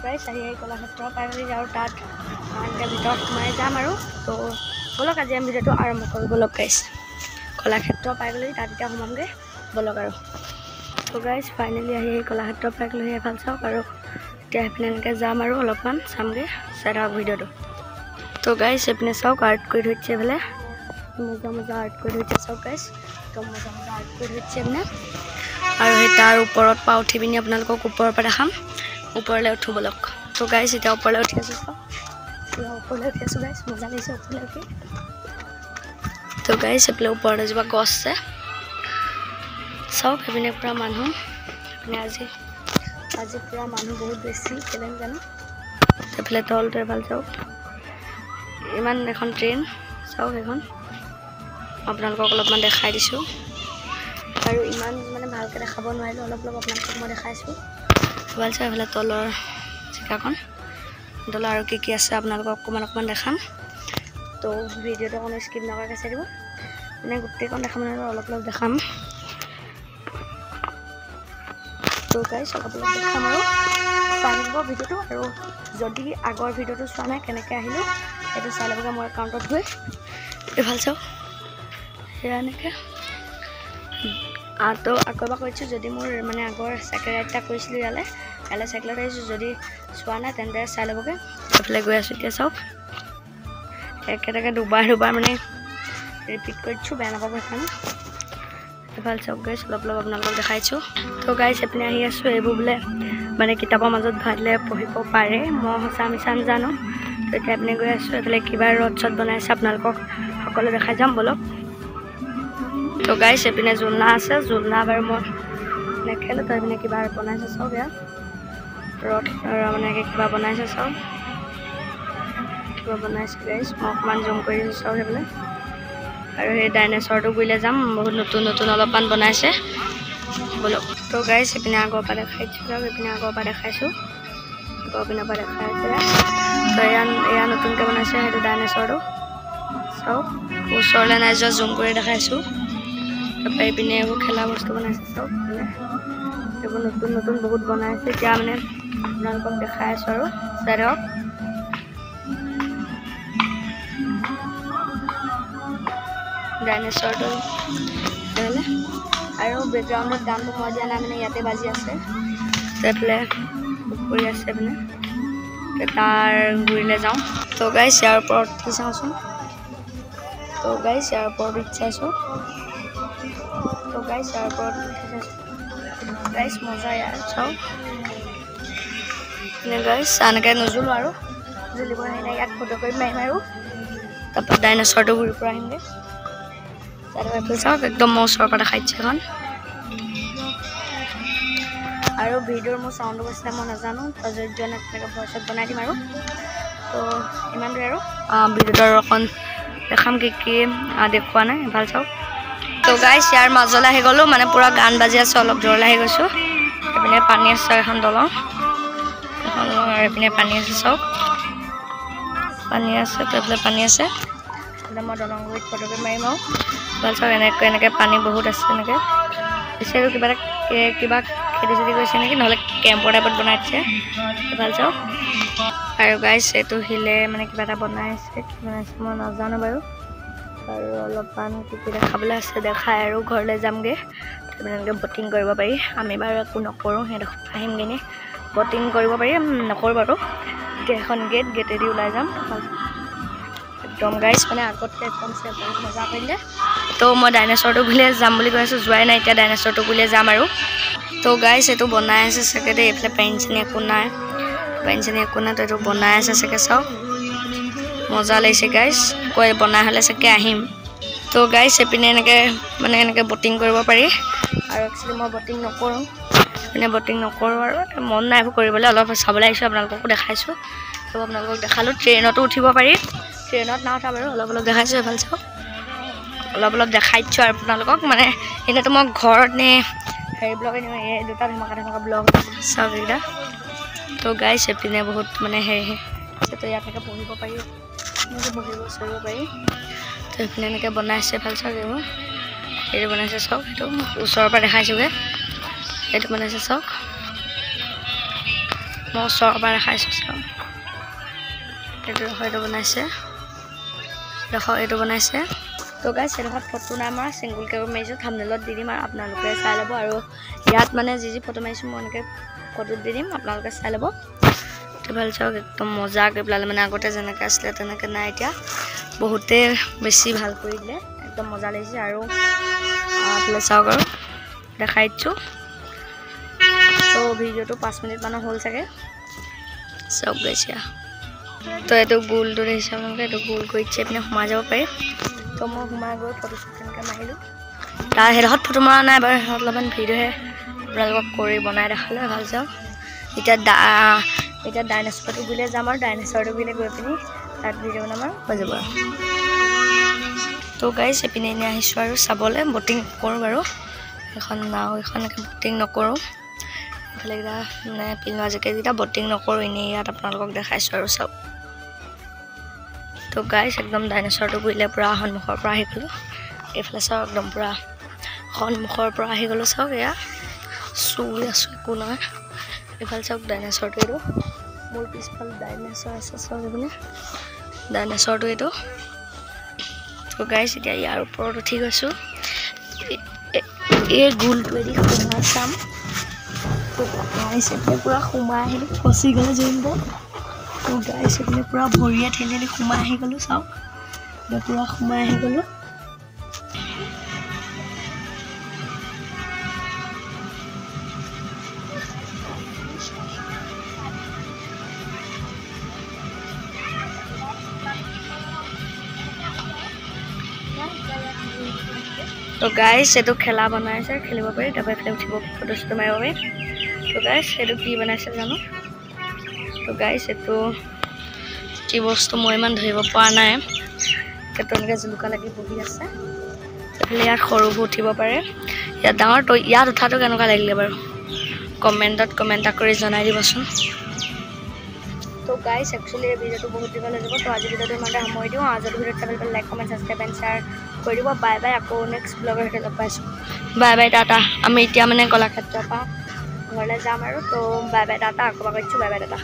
গাইছ আহি কলাক্ষেত্ৰ পাই গ'লি আৰু তাত এনেকৈ ভিতৰত সোমাই যাম আৰু তো ব'লক আজি আমি ভিডিঅ'টো আৰম্ভ কৰোঁ। ব'লক গাইছ কলাক্ষেত্ৰ পাই গ'লি তাত এতিয়া সোমামগৈ ব'লক আৰু। তো গাইছ ফাইনেলি আহি কলাক্ষেত্ৰ পাই গ'লি এফাল চাওক আৰু এতিয়া সেইপিনে এনেকৈ যাম আৰু অলপমান চামগৈ চাই থাকক ভিডিঅ'টো। তো গাইছ এইপিনে চাওক আৰ্ট কৰি থৈছে এইফালে মজা মজা আৰ্ট কৰি থৈছে চাওক গাইছ একদম মজা মজা আৰ্ট কৰি থৈছে এইপিনে আৰু সেই তাৰ ওপৰত পৰা উঠি পিনি আপোনালোকক ওপৰৰ পৰা দেখাম। ওপৰলৈ উঠো ব'লক। তো গাইছ এতিয়া ওপৰলৈ উঠি আছোঁ চাওক ওপৰলৈ উঠি আছোঁ গাইছ মজা লাগিছে ওপৰলৈ উঠি। তো গাইছ এইফালে ওপৰত এজোপা গছ আছে চাওক সেইপিনে পূৰা মানুহ সেইপিনে আজি পূৰা মানুহ বহুত বেছি কেলে জানো। এইফালে তলটো এফাল চাওক ইমান এখন ট্ৰেইন চাওক সেইখন আপোনালোকক অলপমান দেখাই দিছোঁ আৰু ইমান মানে ভালকৈ দেখাব নোৱাৰিলোঁ অলপ আপোনালোকক মই দেখাইছোঁ। ভাল চাওক এইফালে তলৰ জেগাখন তলৰ আৰু কি আছে আপোনালোকক অকণমান দেখাম। তো ভিডিঅ'টো অকণমান স্কিপ নকৰাকৈ চাই দিব মানে গোটেইখন দেখাম মানে অলপ দেখাম। তো গাইছ অলপ দেখাম আৰু চাই দিব ভিডিঅ'টো আৰু যদি আগৰ ভিডিঅ'টো চোৱা নাই কেনেকৈ আহিলোঁ সেইটো চাই ল'বগৈ মোৰ একাউণ্টত গৈ ভাল চাওক সেয়া এনেকৈ। তো আকৌ এবাৰ কৈছোঁ যদি মোৰ মানে আগৰ চাইকেল ৰাইড এটা কৰিছিলোঁ ইয়ালৈ চাইকেলত আহিছোঁ যদি চোৱা নাই তেন্তে চাই ল'বগৈ। এইফালে গৈ আছোঁ এতিয়া চাওক একেটাকে দুবাৰ মানে ৰিপিট কৰিছোঁ বেয়া নাপাব সেইকাৰণে। ভাল চাওক গাইছ অলপ আপোনালোকক দেখাইছোঁ। তো গাইছ এইপিনে আহি আছোঁ এইবোৰ বোলে মানে কিতাপৰ মাজত ভৰালে পঢ়িব পাৰে মই সঁচা মিছা নাজানো। তো এতিয়া এইপিনে গৈ আছোঁ এইফালে কিবা ৰদ চদ বনাইছে আপোনালোকক সকলো দেখাই যাম ব'লক। তো গাইছ এইপিনে জোলনা আছে জোলনা বাৰু মই নেখেলোঁ তো এইপিনে কিবা বনাইছে চাওক এয়া ৰদ মানে কিবা বনাইছে চাওক কিবা বনাইছে গাইছ মই অকণমান জুম কৰি দিছোঁ চাওক সেইফালে আৰু সেই ডাইনেচৰটো গুৰিলৈ যাম বহুত নতুন অলপমান বনাইছে ব'লক। তো গাইছ এইপিনে আগৰ পৰা দেখাইছোঁ চাওক এইপিনে আগৰ পৰা দেখাইছোঁ আগৰ পিনৰ পৰা দেখাইছে তো এয়া নতুনকৈ বনাইছে সেইটো ডাইনেচৰটো চাওক ওচৰলৈ নাই যোৱা জুম কৰি দেখাইছোঁ। তাৰপৰা এইপিনে এইবোৰ খেলা বস্তু বনাইছে চাওক এইবোৰ নতুন বহুত বনাইছে এতিয়া মানে আপোনালোকক দেখাই আছোঁ আৰু চাই থাকক। ডাইনেচৰটো সেইফালে আৰু বেকগ্ৰাউণ্ডত গানটো মই দিয়া নাই মানে ইয়াতে বাজি আছে এইফালে পুখুৰী আছে এইপিনে তাৰ গুৰিলৈ যাওঁ। তো গাইছ ইয়াৰ ওপৰত উঠি চাওঁচোন। তো গাইছ ইয়াৰ ওপৰত উঠি চাইছোঁ তো গাইছ ইয়াৰ ওপৰত উঠি চাইছোঁ গাইছ মজা ইয়াৰ চাওক গাইছ এনেকৈ নুজুলোঁ আৰু জুলিব আহিলে ইয়াত ফটো কৰি মাৰিম আৰু তাৰপৰা ডাইনেচৰটো ঘূৰি পৰা আহিমগৈ চাওক একদম মই ওচৰৰ পৰা দেখাইছোঁ এখন আৰু ভিডিঅ'ৰ মোৰ চাউণ্ডটো গৈছিলে মই নাজানো প্ৰযোজ্য এনেকৈ ভইচত বনাই দিম আৰু তো ইমান দূৰ আৰু ভিডিঅ'টো আৰু অকণ দেখাম কি দেখুওৱা নাই ভাল চাওক। তো গাইছ ইয়াৰ মাজলৈ আহি গ'লোঁ মানে পূৰা গান বাজি আছে অলপ দূৰলৈ আহি গৈছোঁ এইপিনে পানী আছে এখন দলং আৰু এইপিনে পানী আছে চাওক পানী আছে তো এইফালে পানী আছে মই দলং গুৰিত ফটোকে মাৰিম আৰু ভাল চাওক এনেকৈ পানী বহুত আছে এনেকৈ বিচাৰো কিবা খেতি চেতি কৰিছে নেকি নহ'লে কেম্পৰ টাইপত বনাই দিছে ভাল চাওক। আৰু গাইছ এইটো শিলে মানে কিবা এটা বনাইছে কি বনাইছে মই নাজানো বাৰু আৰু অলপমান কি দেখাবলৈ আছে দেখাই আৰু ঘৰলৈ যামগৈ এনেকৈ বটিং কৰিব পাৰি আমি বাৰু একো নকৰোঁ সেইডোখৰ আহিমগৈ নি বটিং কৰিব পাৰি নকৰোঁ বাৰু এতিয়া এখন গেটেদি ওলাই যাম একদম গাইছ মানে আগতকৈ একদম বহুত মজা কৰিলে। তো মই ডাইনেচৰটো বুলিয়ে যাম বুলি কৈ আছোঁ যোৱাই নাই এতিয়া ডাইনেচৰটো বুলিয়ে যাম আৰু। তো গাইছ এইটো বনাই আছে চাগে দেই এইফালে পেইন চেনি একো নাই তো এইটো বনাই আছে চাগে চাওক মজা লাগিছে গাইছ কৈ বনাই হ'লে চাগে আহিম। তো গাইছ এইপিনে এনেকৈ বটিং কৰিব পাৰি আৰু একচুৱেলি মই বটিং নকৰোঁ আৰু মন নাই এইবোৰ কৰিবলৈ অলপ চাবলৈ আহিছোঁ আপোনালোককো দেখাইছোঁ তো আপোনালোকক দেখালোঁ। ট্ৰেইনতো উঠিব পাৰি ট্ৰেইনত নাউঠা বাৰু অলপ দেখাইছোঁ এইফাল চাওক অলপ দেখাইছোঁ আৰু আপোনালোকক মানে এনেইতো মই ঘৰত নে হেৰি ব্লগে নিওঁ এই দুটা ধেমাকা ব্লগ চাওক এইকেইটা। তো গাইছ এইপিনে বহুত মানে হেৰি তো ইয়াত এনেকৈ পঢ়িব পাৰি চৰিব পাৰি তো এইপিনে এনেকৈ বনাইছে ভাল চাওক এইটো বনাইছে চাওক সেইটো ওচৰৰ পৰা দেখাইছোঁগৈ এইটো বনাইছে চাওক মই ওচৰৰ পৰা দেখাইছোঁ চাওক এইটো হয়তো বনাইছে দেখক এইটো বনাইছে তো গাইছ এডোখৰত ফটো নাই মৰা চিংগুলকৈ মাৰিছোঁ থাম্বনেইলত দি দিম আৰু আপোনালোকে চাই ল'ব আৰু ইয়াত মানে যি ফটো মাৰিছোঁ মই এনেকৈ ফটোত দি দিম আপোনালোকে চাই ল'ব তো ভাল চাওক একদম মজাকৈ পেলালে মানে আগতে যেনেকৈ আছিলে তেনেকৈ নাই এতিয়া বহুতে বেছি ভাল কৰি দিলে একদম মজা লাগিছে আৰু আপোনালোকে চাওক আৰু দেখাই দিছোঁ তো ভিডিঅ'টো 5 মিনিটমানৰ হ'ল চাগে চাওক গাইছে তো এইটো গোলটো দেখিছে আপোনালোকে এইটো গোল কৰি দিছে পিনে সোমাই যাব পাৰি তো মই সোমাই গৈ ফটোশ্বুট তেনেকৈ মাৰিলোঁ তাৰ সেইডোখৰত ফটো মৰা নাই বাৰু সেইডোখৰত অলপমান ভিডিঅ'হে আপোনালোকক কৰি বনাই দেখালে ভাল চাওক এতিয়া ডাইন'ছৰটো বুলিয়ে যাম আৰু ডাইন'ছৰটো বুলিয়ে গৈ পিনি তাত ভিডিঅ' বনাম আৰু হৈ যাব আৰু তো গাইছ এইপিনে এনেই আহিছোঁ আৰু চাবলৈ ব'টিং কৰোঁ বাৰু এখন নাও এখনকৈ ব'টিং নকৰোঁ এইফালে কেইটা মানে পিলনা জেকেটকেইটা ব'টিং নকৰোঁ এনেই ইয়াত আপোনালোকক দেখাইছোঁ আৰু চাওক তো গাইছ একদম ডাইন'ছৰটো বুলিলে পূৰা সন্মুখৰ পৰা আহি গ'লোঁ এইফালে চাওক একদম পূৰা সন্মুখৰ পৰা আহি গ'লোঁ চাওক এয়া চুই আছোঁ একো নহয় এইফালে চাওক ডাইন'ছৰটো এইটো মোৰ পিছফালে ডাইন'ছৰ আছে চাওক এইপিনে ডাইন'ছৰটো এইটো তো গাইছ এতিয়া ইয়াৰ ওপৰত উঠি গৈছোঁ এই গোলটোৱেদি সোমাই চাম তো গাইছ এতিয়া পূৰা সোমাই আহিলোঁ ফচি গ'লে জৰিব তো গাইছ এইপিনে পূৰা ভৰিয়ে ঠেলি সোমাই আহি গ'লোঁ চাওক এতিয়া পূৰা সোমাই আহি গ'লোঁ তো গাইছ এইটো খেলা বনাইছে খেলিব পাৰি তাৰপৰা এইফালে উঠিব ফটো চটো মাৰিব পাৰি তো গাইছ এইটো কি বনাইছে জানো তো গাইছ এইটো কি বস্তু মই ইমান ধৰিব পৰা নাই তেনেকৈ জুলুকা লাগি বহি আছে এইফালে ইয়াত সৰুবোৰ উঠিব পাৰে ইয়াত ডাঙৰ তো ইয়াত উঠাটো কেনেকুৱা লাগিলে বাৰু কমেণ্ট কৰি জনাই দিবচোন তো গাইছ একচুৱেলি এই ভিডিঅ'টো বহুত দীঘল হৈ যাব তো আজি ভিডিঅ'টো ইমানতে সামৰি দিওঁ আজিৰ ভিডিঅ'ত চাবলৈ গ'লে like comment subscribe and share কৰি দিব বাই বাই আকৌ নেক্সট ব্লগৰ সৈতে লগ পাইছোঁ বাই বাই টাটা আমি এতিয়া মানে কলাক্ষেত্ৰৰ পৰা ঘৰলৈ যাম আৰু তো বাই বাই টাটা আকৌ কৈছোঁ বাই বাই টাটা